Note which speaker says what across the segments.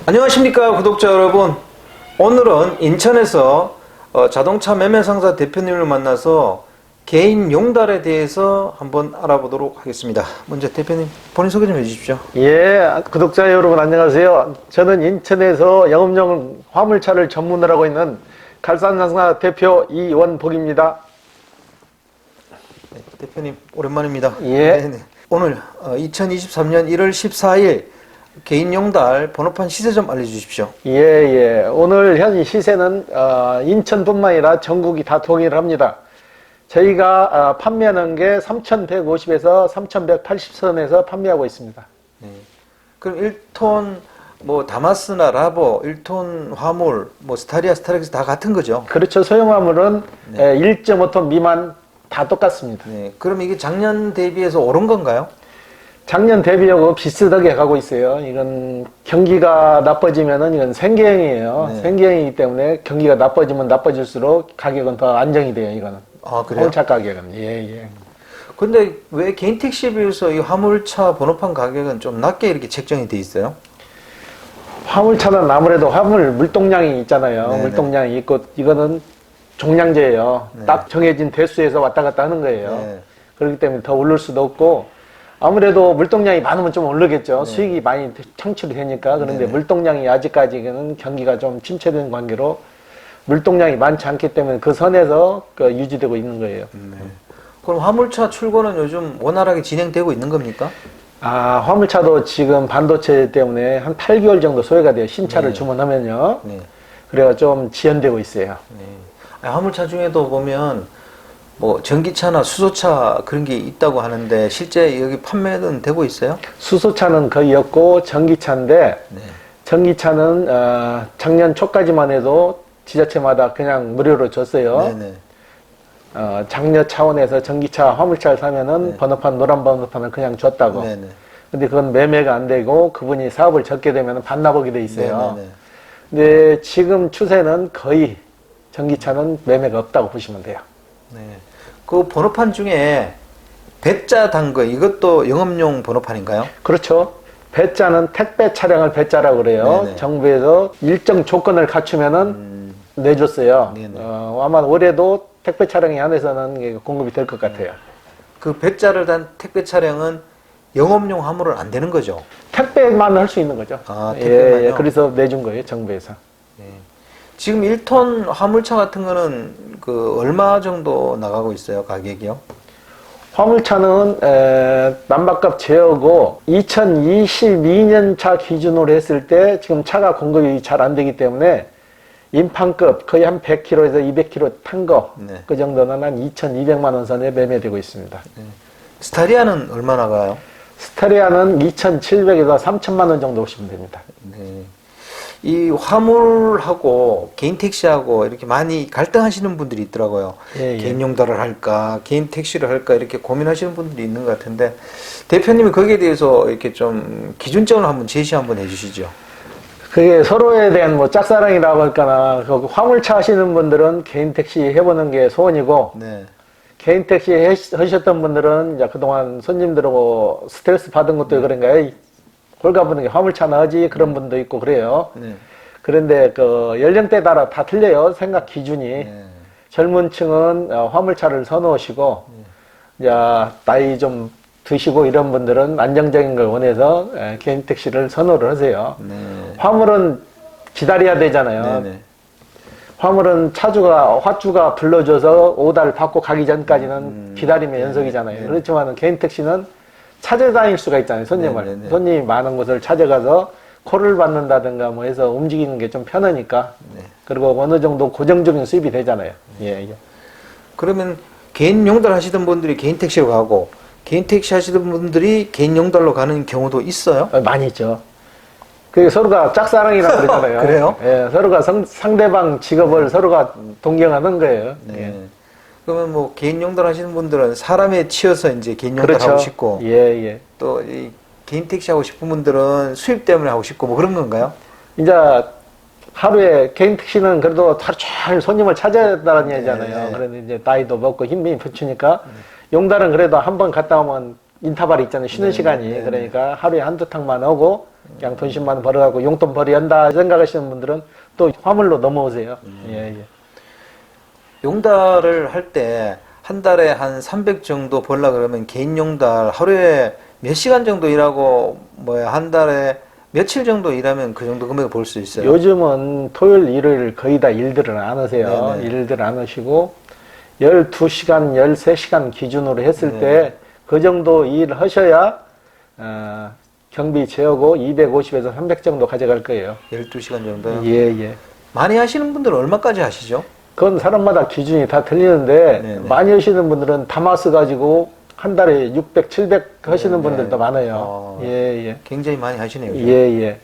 Speaker 1: 안녕하십니까 구독자 여러분. 오늘은 인천에서 자동차 매매상사 대표님을 만나서 개인 용달에 대해서 한번 알아보도록 하겠습니다. 먼저 대표님 본인 소개 좀 해주십시오.
Speaker 2: 예, 구독자 여러분 안녕하세요. 저는 인천에서 영업용 화물차를 전문으로 하고 있는 갈산상사 대표 이원복입니다.
Speaker 1: 네, 대표님 오랜만입니다.
Speaker 2: 예.
Speaker 1: 네네. 오늘 2023년 1월 14일 개인 용달 번호판 시세 좀 알려주십시오.
Speaker 2: 예. 오늘 현 시세는 인천뿐만 아니라 전국이 다 동일합니다. 저희가 판매하는 게 3,150에서 3,180선에서 판매하고 있습니다.
Speaker 1: 네. 그럼 1톤 뭐 다마스나 라보, 1톤 화물, 뭐 스타리아, 스타렉스 다 같은 거죠?
Speaker 2: 그렇죠. 소형 화물은
Speaker 1: 네.
Speaker 2: 1.5톤 미만 다 똑같습니다.
Speaker 1: 네. 그럼 이게 작년 대비해서 오른 건가요?
Speaker 2: 작년 대비하고 비슷하게 가고 있어요. 이건 경기가 나빠지면은 이건 생계형이에요.
Speaker 1: 네.
Speaker 2: 생계형이기 때문에 경기가 나빠지면 나빠질수록 가격은 더 안정이 돼요. 이거는.
Speaker 1: 아, 그래요?
Speaker 2: 화물차 가격은. 예.
Speaker 1: 근데 왜 개인 택시에 비해서 이 화물차 번호판 가격은 좀 낮게 이렇게 책정이 돼 있어요?
Speaker 2: 화물차는 아무래도 화물 물동량이 있잖아요.
Speaker 1: 네네.
Speaker 2: 물동량이 있고 이거는 종량제예요.
Speaker 1: 네.
Speaker 2: 딱 정해진 대수에서 왔다 갔다 하는 거예요.
Speaker 1: 네.
Speaker 2: 그렇기 때문에 더 오를 수도 없고 아무래도 물동량이 많으면 좀 오르겠죠.
Speaker 1: 네.
Speaker 2: 수익이 많이 창출이 되니까. 그런데
Speaker 1: 네네.
Speaker 2: 물동량이 아직까지는 경기가 좀 침체된 관계로 물동량이 많지 않기 때문에 그 선에서 유지되고 있는 거예요.
Speaker 1: 네. 그럼 화물차 출고는 요즘 원활하게 진행되고 있는 겁니까?
Speaker 2: 화물차도 지금 반도체 때문에 한 8개월 정도 소요가 돼요. 신차를
Speaker 1: 네.
Speaker 2: 주문하면요.
Speaker 1: 네.
Speaker 2: 그래가 좀 지연되고 있어요.
Speaker 1: 네. 화물차 중에도 보면 뭐 전기차나 수소차 그런 게 있다고 하는데 실제 여기 판매는 되고 있어요?
Speaker 2: 수소차는 거의 없고 전기차인데
Speaker 1: 네.
Speaker 2: 전기차는 작년 초까지만 해도 지자체마다 그냥 무료로 줬어요.
Speaker 1: 네네.
Speaker 2: 장려 차원에서 전기차 화물차를 사면은
Speaker 1: 네.
Speaker 2: 번호판 노란 번호판을 그냥 줬다고.
Speaker 1: 네네.
Speaker 2: 근데 그건 매매가 안 되고 그분이 사업을 접게 되면 반납하게 돼 있어요.
Speaker 1: 네네네.
Speaker 2: 근데 지금 추세는 거의 전기차는 매매가 없다고 보시면 돼요.
Speaker 1: 네. 그 번호판 중에 배자 단 거 이것도 영업용 번호판인가요?
Speaker 2: 그렇죠. 배자는 택배 차량을 배자라고 그래요.
Speaker 1: 네네.
Speaker 2: 정부에서 일정 조건을 갖추면은 내줬어요.
Speaker 1: 네네.
Speaker 2: 아마 올해도 택배 차량에 한해서는 이게 공급이 될 것 같아요.
Speaker 1: 그 배자를 단 택배 차량은 영업용 화물은 안 되는 거죠?
Speaker 2: 택배만 할 수 있는 거죠.
Speaker 1: 아, 택배만요?
Speaker 2: 그래서 내준 거예요, 정부에서.
Speaker 1: 네. 지금 1톤 화물차 같은 거는 그 얼마 정도 나가고 있어요, 가격이요?
Speaker 2: 화물차는 난방값 제어고 2022년 차 기준으로 했을 때 지금 차가 공급이 잘 안 되기 때문에 인판급 거의 한 100km에서 200km 탄 거,
Speaker 1: 네.
Speaker 2: 그 정도는 한 2,200만 원 선에 매매되고 있습니다.
Speaker 1: 네. 스타리아는 얼마 나가요?
Speaker 2: 스타리아는 2,700에서 3,000만 원 정도 오시면 됩니다.
Speaker 1: 네. 이 화물하고 개인 택시하고 이렇게 많이 갈등하시는 분들이 있더라고요.
Speaker 2: 예.
Speaker 1: 개인 용달을 할까, 개인 택시를 할까 이렇게 고민하시는 분들이 있는 것 같은데 대표님이 거기에 대해서 이렇게 좀 기준점을 한번 제시 한번 해주시죠.
Speaker 2: 그게 서로에 대한 뭐 짝사랑이라고 할까나, 그 화물차 하시는 분들은 개인 택시 해보는 게 소원이고,
Speaker 1: 네.
Speaker 2: 개인 택시 하셨던 분들은 이제 그동안 손님들하고 스트레스 받은 것도 그런가요? 홀가분하게 화물차나 하지 그런 분도 있고 그래요.
Speaker 1: 네.
Speaker 2: 그런데 그 연령대 따라 다 틀려요. 생각 기준이.
Speaker 1: 네.
Speaker 2: 젊은 층은 화물차를 선호하시고, 이제 나이 좀 드시고 이런 분들은 안정적인 걸 원해서 개인 택시를 선호를 하세요.
Speaker 1: 네.
Speaker 2: 화물은 기다려야 되잖아요.
Speaker 1: 네네.
Speaker 2: 화물은 화주가 불러줘서 오다를 받고 가기 전까지는 기다리면 연속이잖아요.
Speaker 1: 네네.
Speaker 2: 그렇지만 개인 택시는 찾아다닐 수가 있잖아요, 손님을.
Speaker 1: 네네네.
Speaker 2: 손님이 많은 곳을 찾아가서 콜을 받는다든가 뭐 해서 움직이는 게 좀 편하니까.
Speaker 1: 네.
Speaker 2: 그리고 어느 정도 고정적인 수입이 되잖아요. 예.
Speaker 1: 그러면 개인 용달 하시던 분들이 개인 택시로 가고 개인 택시 하시던 분들이 개인 용달로 가는 경우도 있어요?
Speaker 2: 많이 있죠. 그게 서로가 짝사랑이라고 그러잖아요.
Speaker 1: 그래요?
Speaker 2: 예, 서로가 상대방 직업을 서로가 동경하는 거예요.
Speaker 1: 네.
Speaker 2: 예.
Speaker 1: 그러면 뭐 개인 용달 하시는 분들은 사람에 치여서 이제 개인 용달
Speaker 2: 그렇죠.
Speaker 1: 하고 싶고
Speaker 2: 예.
Speaker 1: 또 이 개인 택시 하고 싶은 분들은 수입 때문에 하고 싶고 뭐 그런 건가요?
Speaker 2: 이제 하루에 개인 택시는 그래도 하루 종일 손님을 찾아야 다니잖아요.
Speaker 1: 네.
Speaker 2: 그런데 이제 나이도 먹고 힘이 붙이니까 용달은 그래도 한 번 갔다 오면 인터벌이 있잖아요. 쉬는
Speaker 1: 네,
Speaker 2: 시간이.
Speaker 1: 네,
Speaker 2: 그러니까 하루에 한두 탕만 하고 그냥 돈 10만 원 벌어가고 용돈벌이 한다 생각하시는 분들은 또 화물로 넘어오세요. 예, 예.
Speaker 1: 용달을 할 때 한 달에 한 300 정도 벌라 그러면 개인 용달 하루에 몇 시간 정도 일하고 뭐야 한 달에 며칠 정도 일하면 그 정도 금액을 벌 수 있어요.
Speaker 2: 요즘은 토요일, 일요일 거의 다 일들을 안 하세요.
Speaker 1: 네네.
Speaker 2: 일들 안 하시고 12시간, 13시간 기준으로 했을
Speaker 1: 네.
Speaker 2: 때 그 정도 일 하셔야 경비 재우고 250에서 300 정도 가져갈 거예요.
Speaker 1: 12시간 정도.
Speaker 2: 예, 예.
Speaker 1: 많이 하시는 분들은 얼마까지 하시죠?
Speaker 2: 그건 사람마다 기준이 다 틀리는데
Speaker 1: 네네.
Speaker 2: 많이 하시는 분들은 다마스 가지고 한 달에 600, 700 하시는
Speaker 1: 네네.
Speaker 2: 분들도 많아요. 예, 예.
Speaker 1: 굉장히 많이 하시네요. 요즘.
Speaker 2: 예, 예.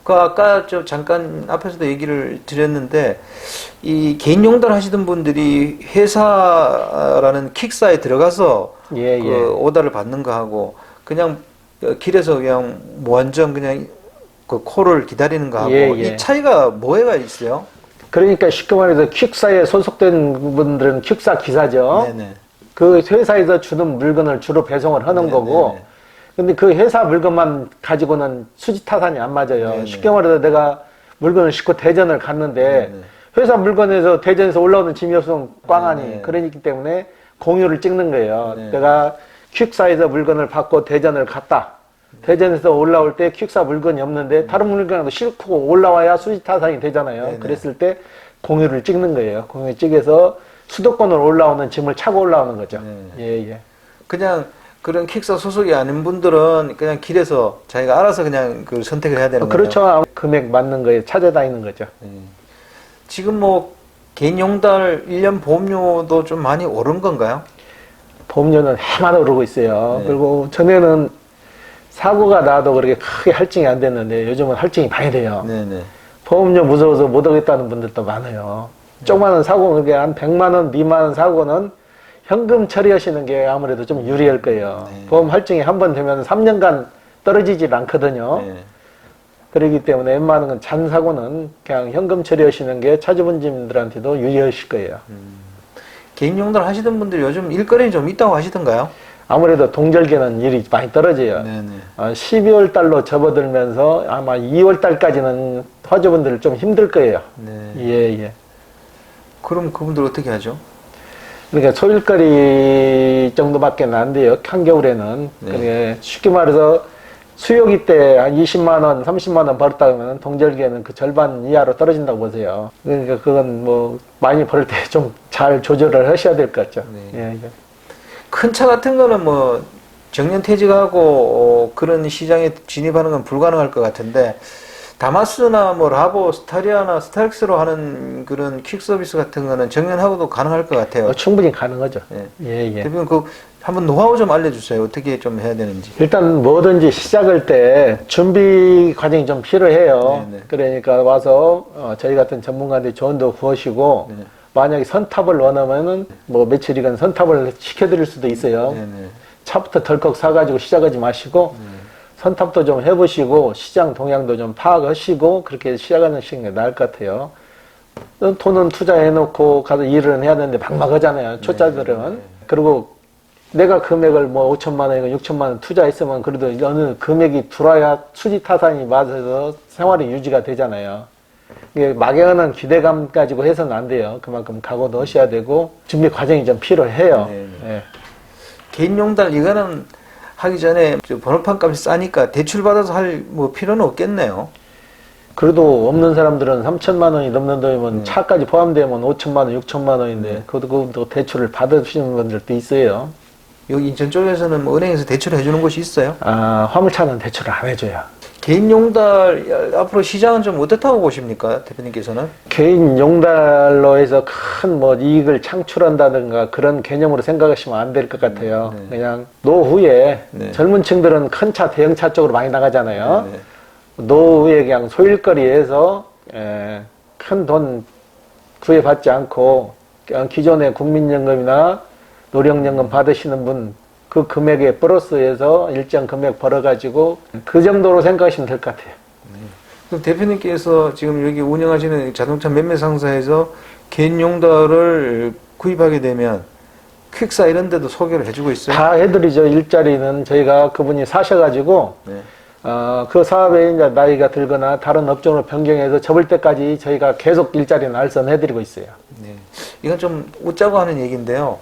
Speaker 1: 그 아까 저 잠깐 앞에서도 얘기를 드렸는데 이 개인 용달 하시던 분들이 회사라는 킥사에 들어가서
Speaker 2: 예,
Speaker 1: 그
Speaker 2: 예.
Speaker 1: 오다를 받는 거 하고 그냥 길에서 그냥 무한정 그냥 그 콜을 기다리는 거 하고
Speaker 2: 예, 예.
Speaker 1: 이 차이가 뭐가 있어요?
Speaker 2: 그러니까 쉽게 말해서 퀵사에 소속된 분들은 퀵사 기사죠.
Speaker 1: 네네.
Speaker 2: 그 회사에서 주는 물건을 주로 배송을 하는
Speaker 1: 네네.
Speaker 2: 거고, 근데 그 회사 물건만 가지고는 수지 타산이 안 맞아요.
Speaker 1: 네네.
Speaker 2: 쉽게 말해서 내가 물건을 싣고 대전을 갔는데
Speaker 1: 네네.
Speaker 2: 회사 물건에서 대전에서 올라오는 짐이 없으면 꽝하니
Speaker 1: 네네.
Speaker 2: 그러기 때문에 공유를 찍는 거예요.
Speaker 1: 네네.
Speaker 2: 내가 퀵사에서 물건을 받고 대전을 갔다. 대전에서 올라올 때 퀵사 물건이 없는데 다른 물건도 싣고 올라와야 수지 타산이 되잖아요.
Speaker 1: 네네.
Speaker 2: 그랬을 때 공유를 찍는 거예요. 공유 찍어서 수도권으로 올라오는 짐을 차고 올라오는 거죠.
Speaker 1: 네.
Speaker 2: 예, 예.
Speaker 1: 그냥 그런 킥사 소속이 아닌 분들은 그냥 길에서 자기가 알아서 그냥 그 선택을 해야 되는 거죠.
Speaker 2: 그렇죠. 금액 맞는 거에 찾아다니는 거죠.
Speaker 1: 지금 뭐 개인 용달 1년 보험료도 좀 많이 오른 건가요?
Speaker 2: 보험료는 해마다 오르고 있어요.
Speaker 1: 네.
Speaker 2: 그리고 전에는 사고가 나도 그렇게 크게 할증이 안 됐는데 요즘은 할증이 많이 돼요.
Speaker 1: 네네.
Speaker 2: 보험료 무서워서 못 하겠다는 분들도 많아요. 조그마한 사고, 그게 한 100만 원 미만 사고는 현금 처리하시는 게 아무래도 좀 유리할 거예요.
Speaker 1: 네.
Speaker 2: 보험 할증이 한 번 되면 3년간 떨어지질 않거든요.
Speaker 1: 네.
Speaker 2: 그렇기 때문에 웬만한 잔 사고는 그냥 현금 처리하시는 게 차주분들한테도 유리하실 거예요.
Speaker 1: 개인 용달 하시던 분들 요즘 일거리 좀 있다고 하시던가요?
Speaker 2: 아무래도 동절기는 일이 많이 떨어져요.
Speaker 1: 네네.
Speaker 2: 12월 달로 접어들면서 아마 2월 달까지는 화주분들 좀 힘들 거예요.
Speaker 1: 네.
Speaker 2: 예, 예.
Speaker 1: 그럼 그분들 어떻게 하죠?
Speaker 2: 그러니까 소일거리 정도밖에 안 돼요. 한겨울에는.
Speaker 1: 네.
Speaker 2: 그러니까 쉽게 말해서 수요기 때 한 20만 원, 30만 원 벌었다 그러면 동절기에는 그 절반 이하로 떨어진다고 보세요. 그러니까 그건 뭐 많이 벌을 때 좀 잘 조절을 하셔야 될 것 같죠.
Speaker 1: 네.
Speaker 2: 예, 예.
Speaker 1: 큰 차 같은 거는 뭐 정년 퇴직하고 그런 시장에 진입하는 건 불가능할 것 같은데 다마스나 뭐 라보, 스타리아나 스타렉스로 하는 그런 퀵 서비스 같은 거는 정년하고도 가능할 것 같아요.
Speaker 2: 충분히 가능하죠.
Speaker 1: 예.
Speaker 2: 예, 예.
Speaker 1: 대표님 그 한번 노하우 좀 알려주세요. 어떻게 좀 해야 되는지.
Speaker 2: 일단 뭐든지 시작할 때 준비 과정이 좀 필요해요.
Speaker 1: 네네.
Speaker 2: 그러니까 와서 저희 같은 전문가한테 조언도 구하시고
Speaker 1: 네.
Speaker 2: 만약에 선탑을 원하면은 뭐 며칠이건 선탑을 시켜드릴 수도 있어요.
Speaker 1: 네네.
Speaker 2: 차부터 덜컥 사가지고 시작하지 마시고 선탑도 좀 해보시고 시장 동향도 좀 파악하시고 그렇게 시작하는 게 나을 것 같아요. 돈은 투자해놓고 가서 일을 해야 되는데 막막하잖아요. 초짜들은. 그리고 내가 금액을 뭐 5천만 원이건 6천만 원 투자했으면 그래도 어느 금액이 들어야 수지 타산이 맞아서 생활이 유지가 되잖아요. 이게 막연한 기대감 가지고 해서는 안 돼요. 그만큼 각오도 하셔야 되고 준비 과정이 좀 필요해요.
Speaker 1: 네네.
Speaker 2: 예.
Speaker 1: 개인 용달 이거는 하기 전에 저 번호판 값이 싸니까 대출 받아서 할 뭐 필요는 없겠네요.
Speaker 2: 그래도 없는 사람들은 3천만 원이 넘는 돈이면 차까지 포함되면 5천만 원, 6천만 원인데 그것도 대출을 받으시는 분들도 있어요.
Speaker 1: 여기 인천 쪽에서는 뭐 은행에서 대출을 해주는 곳이 있어요?
Speaker 2: 화물차는 대출을 안 해줘요.
Speaker 1: 개인 용달 앞으로 시장은 좀 어떻다고 보십니까, 대표님께서는?
Speaker 2: 개인 용달로 해서 큰 뭐 이익을 창출한다든가 그런 개념으로 생각하시면 안 될 것 같아요.
Speaker 1: 네.
Speaker 2: 그냥 노후에
Speaker 1: 네.
Speaker 2: 젊은 층들은 큰 차, 대형차 쪽으로 많이 나가잖아요.
Speaker 1: 네.
Speaker 2: 노후에 그냥 소일거리에서 큰 돈 구애받지 않고 그냥 기존의 국민연금이나 노령연금 받으시는 분 그 금액에 플러스해서 일정 금액 벌어가지고 그 정도로 생각하시면 될 것 같아요.
Speaker 1: 그럼 대표님께서 지금 여기 운영하시는 자동차 매매 상사에서 개인 용달을 구입하게 되면 퀵사 이런 데도 소개를 해주고 있어요?
Speaker 2: 다 해드리죠. 일자리는 저희가 그분이 사셔가지고
Speaker 1: 네.
Speaker 2: 그 사업에 이제 나이가 들거나 다른 업종으로 변경해서 접을 때까지 저희가 계속 일자리는 알선해드리고 있어요.
Speaker 1: 네. 이건 좀 웃자고 하는 얘기인데요.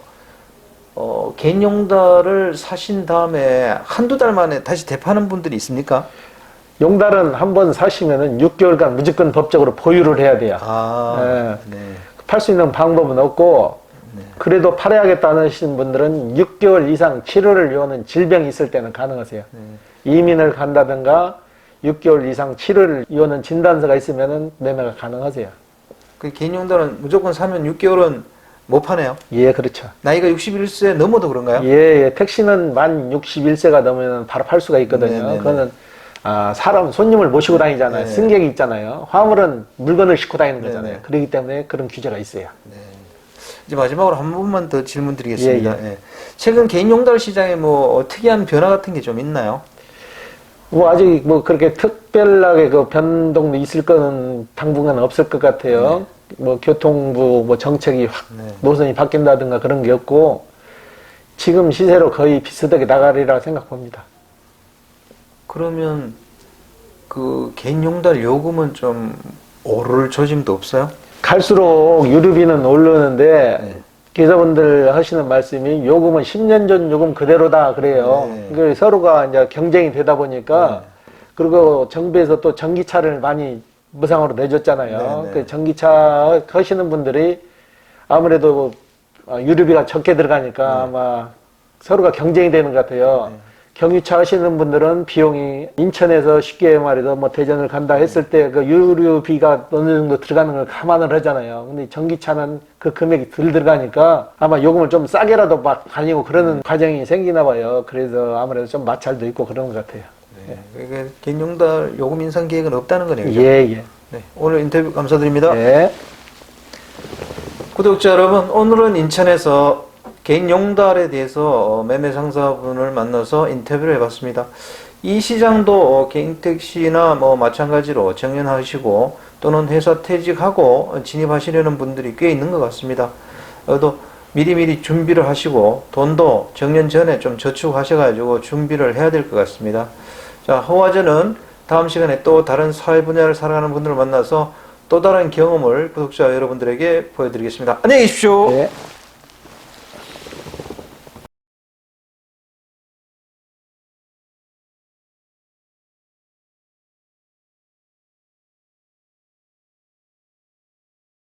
Speaker 1: 개인 용달을 사신 다음에 한두 달 만에 다시 되파는 분들이 있습니까?
Speaker 2: 용달은 한번 사시면은 6개월간 무조건 법적으로 보유를 해야 돼요.
Speaker 1: 아, 네.
Speaker 2: 팔 수 있는 방법은 없고,
Speaker 1: 네.
Speaker 2: 그래도 팔아야겠다는 하시는 분들은 6개월 이상 치료를 요하는 질병이 있을 때는 가능하세요.
Speaker 1: 네.
Speaker 2: 이민을 간다든가 6개월 이상 치료를 요하는 진단서가 있으면은 매매가 가능하세요.
Speaker 1: 그 개인 용달은 무조건 사면 6개월은 못 파네요.
Speaker 2: 예, 그렇죠.
Speaker 1: 나이가 61세 넘어도 그런가요?
Speaker 2: 예, 택시는 만 61세가 넘으면 바로 팔 수가 있거든요.
Speaker 1: 네네네.
Speaker 2: 그거는 사람, 손님을 모시고 다니잖아요.
Speaker 1: 네.
Speaker 2: 승객이 있잖아요. 화물은 물건을 싣고 다니는 거잖아요.
Speaker 1: 네네.
Speaker 2: 그렇기 때문에 그런 규제가 있어요.
Speaker 1: 이제 마지막으로 한 번만 더 질문 드리겠습니다.
Speaker 2: 예.
Speaker 1: 예. 최근 개인 용달 시장에 뭐 특이한 변화 같은 게 좀 있나요?
Speaker 2: 뭐 아직 뭐 그렇게 특별하게 그 변동도 있을 거는 당분간 없을 것 같아요. 뭐 교통부 뭐 정책이 확
Speaker 1: 네.
Speaker 2: 노선이 바뀐다든가 그런 게 없고 지금 시세로 거의 비슷하게 나가리라 생각합니다.
Speaker 1: 그러면 그 개인 용달 요금은 좀 오를 조짐도 없어요?
Speaker 2: 갈수록 유류비는 오르는데
Speaker 1: 네.
Speaker 2: 기사분들 하시는 말씀이 요금은 10년 전 요금 그대로다 그래요.
Speaker 1: 네.
Speaker 2: 그 서로가 이제 경쟁이 되다 보니까 그리고 정부에서 또 전기차를 많이 무상으로 내줬잖아요.
Speaker 1: 네, 네.
Speaker 2: 그 전기차 하시는 분들이 아무래도 유류비가 적게 들어가니까 아마 서로가 경쟁이 되는 것 같아요. 경유차 하시는 분들은 비용이 인천에서 쉽게 말해서 뭐 대전을 간다 했을 때 그 유류비가 어느 정도 들어가는 걸 감안을 하잖아요. 근데 전기차는 그 금액이 덜 들어가니까 아마 요금을 좀 싸게라도 막 다니고 그러는 과정이 생기나 봐요. 그래서 아무래도 좀 마찰도 있고 그런 것 같아요.
Speaker 1: 그러니까 개인 용달 요금 인상 계획은 없다는 거네요. 그죠?
Speaker 2: 예.
Speaker 1: 네. 오늘 인터뷰 감사드립니다.
Speaker 2: 네.
Speaker 1: 구독자 여러분, 오늘은 인천에서 개인 용달에 대해서 매매 상사분을 만나서 인터뷰를 해봤습니다. 이 시장도 개인 택시나 뭐 마찬가지로 정년하시고 또는 회사 퇴직하고 진입하시려는 분들이 꽤 있는 것 같습니다. 또 미리미리 준비를 하시고 돈도 정년 전에 좀 저축하셔가지고 준비를 해야 될 것 같습니다. 자, 호화전은 다음 시간에 또 다른 사회 분야를 살아가는 분들을 만나서 또 다른 경험을 구독자 여러분들에게 보여드리겠습니다. 안녕히 계십시오.
Speaker 2: 네.